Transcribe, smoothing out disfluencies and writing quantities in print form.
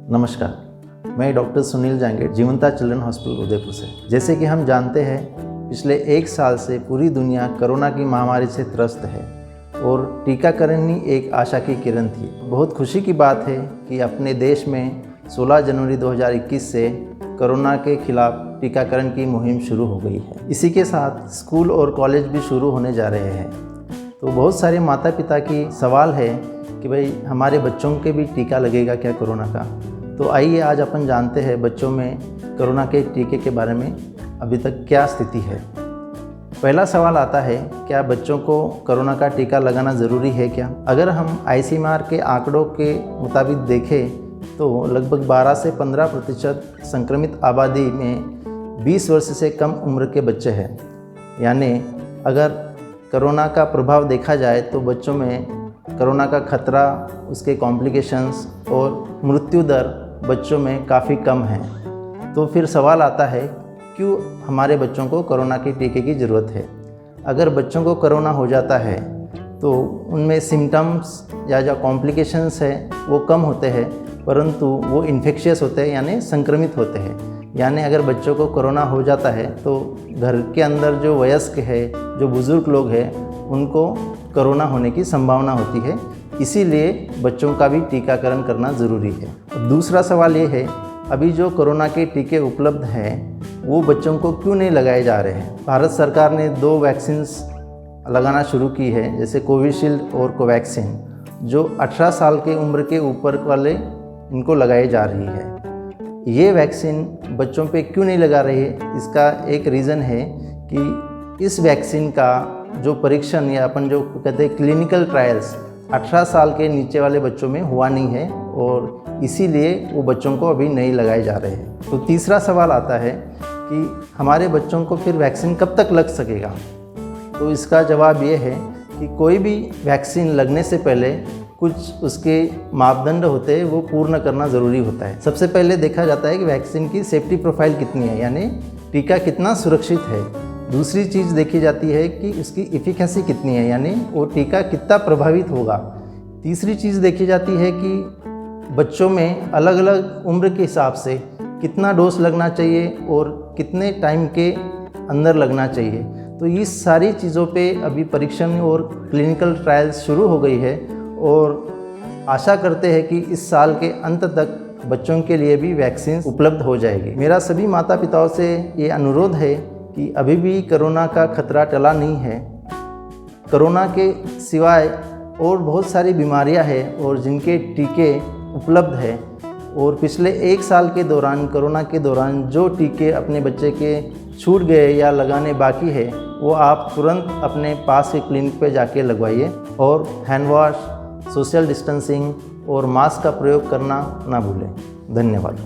नमस्कार, मैं doctor Sunil Jangid, Jeevanta children hospital Udaipur से। जैसे कि हम जानते हैं, पिछले 1 साल से पूरी दुनिया कोरोना की महामारी से त्रस्त है और टीकाकरण ही एक आशा की किरण थी। बहुत खुशी की बात है कि अपने देश में 16 जनवरी 2021 से कोरोना के खिलाफ टीकाकरण की मुहिम शुरू हो गई है। इसी के साथ स्कूल और कॉलेज भी शुरू होने जा रहे हैं। तो बहुत सारे माता पिता की सवाल है कि भाई हमारे बच्चों के भी टीका लगेगा क्या कोरोना का। तो आइए आज अपन जानते हैं बच्चों में कोरोना के टीके के बारे में अभी तक क्या स्थिति है। पहला सवाल आता है, क्या बच्चों को कोरोना का टीका लगाना ज़रूरी है क्या? अगर हम ICMR के आंकड़ों के मुताबिक देखें तो लगभग 12 से 15% संक्रमित आबादी में 20 वर्ष से कम उम्र के बच्चे हैं। यानी अगर कोरोना का प्रभाव देखा जाए तो बच्चों में कोरोना का खतरा, उसके कॉम्प्लिकेशंस और मृत्यु दर बच्चों में काफ़ी कम है। तो फिर सवाल आता है, क्यों हमारे बच्चों को कोरोना के टीके की ज़रूरत है? अगर बच्चों को कोरोना हो जाता है तो उनमें सिम्टम्स या जो कॉम्प्लिकेशंस है वो कम होते हैं, परंतु वो इन्फेक्शियस होते हैं यानी संक्रमित होते हैं। यानी अगर बच्चों को कोरोना हो जाता है तो घर के अंदर जो वयस्क है, जो बुज़ुर्ग लोग हैं, उनको कोरोना होने की संभावना होती है। इसीलिए बच्चों का भी टीकाकरण करना ज़रूरी है। दूसरा सवाल ये है, अभी जो कोरोना के टीके उपलब्ध हैं वो बच्चों को क्यों नहीं लगाए जा रहे हैं? भारत सरकार ने 2 वैक्सीन्स लगाना शुरू की है, जैसे कोविशील्ड और कोवैक्सीन, जो 18 साल के उम्र के ऊपर वाले इनको लगाई जा रही है। ये वैक्सीन बच्चों पे क्यों नहीं लगा रही है? इसका एक रीज़न है कि इस वैक्सीन का जो परीक्षण या अपन जो कहते हैं क्लिनिकल ट्रायल्स 18 साल के नीचे वाले बच्चों में हुआ नहीं है और इसीलिए वो बच्चों को अभी नहीं लगाए जा रहे हैं। तो तीसरा सवाल आता है कि हमारे बच्चों को फिर वैक्सीन कब तक लग सकेगा? तो इसका जवाब ये है कि कोई भी वैक्सीन लगने से पहले कुछ उसके मापदंड होते हैं, वो पूर्ण करना ज़रूरी होता है। सबसे पहले देखा जाता है कि वैक्सीन की सेफ्टी प्रोफाइल कितनी है, यानी टीका कितना सुरक्षित है। दूसरी चीज़ देखी जाती है कि उसकी एफिकेसी कितनी है, यानी वो टीका कितना प्रभावित होगा। तीसरी चीज़ देखी जाती है कि बच्चों में अलग अलग उम्र के हिसाब से कितना डोज लगना चाहिए और कितने टाइम के अंदर लगना चाहिए। तो इस सारी चीज़ों पे अभी परीक्षण और क्लिनिकल ट्रायल्स शुरू हो गई है और आशा करते हैं कि इस साल के अंत तक बच्चों के लिए भी वैक्सीन उपलब्ध हो जाएगी। मेरा सभी माता पिताओं से ये अनुरोध है कि अभी भी कोरोना का खतरा टला नहीं है। कोरोना के सिवाय और बहुत सारी बीमारियां हैं और जिनके टीके उपलब्ध हैं, और पिछले 1 साल के दौरान, कोरोना के दौरान जो टीके अपने बच्चे के छूट गए या लगाने बाकी है, वो आप तुरंत अपने पास के क्लिनिक पे जाके लगवाइए और हैंड वॉश, सोशल डिस्टेंसिंग और मास्क का प्रयोग करना ना भूलें। धन्यवाद।